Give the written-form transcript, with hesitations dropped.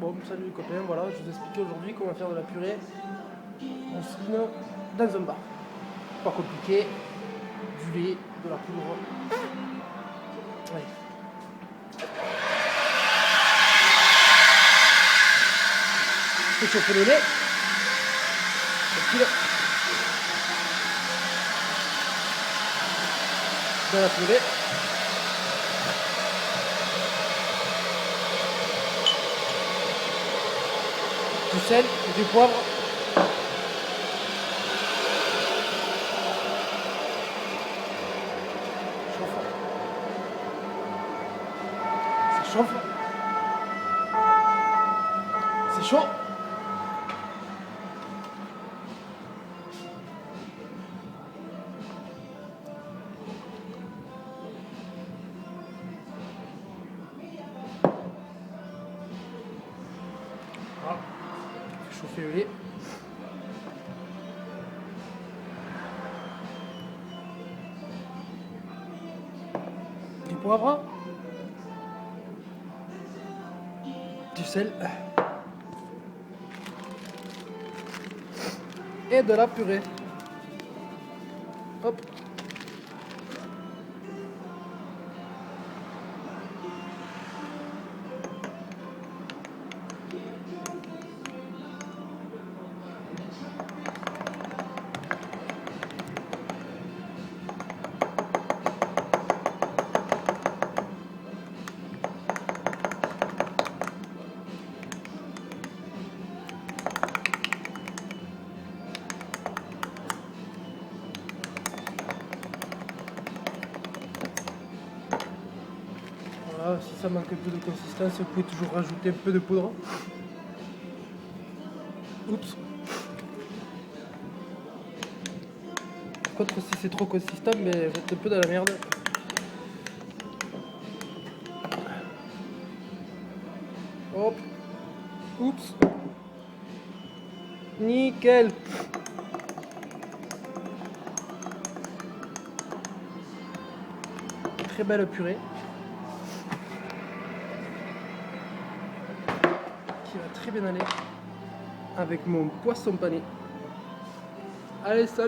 Bon, salut les copains, voilà, je vous explique aujourd'hui comment faire de la purée mousseline dans un bar. Pas compliqué, du lait, de la poudre. Ouais. Fais chauffer le lait. Tranquille. Dans la purée. Du sel, du poivre. Chauffe. Ça chauffe. C'est chaud. Voilà. Chauffer le lait. Du poivre. Du sel. Et de la purée. Hop. Voilà, si ça manque un peu de consistance, vous pouvez toujours rajouter un peu de poudre. Oups. Par contre, si c'est trop consistant, mais vous êtes un peu dans la merde. Hop. Oups. Nickel. Très belle purée. Qui va très bien aller avec mon poisson pané. Allez, salut!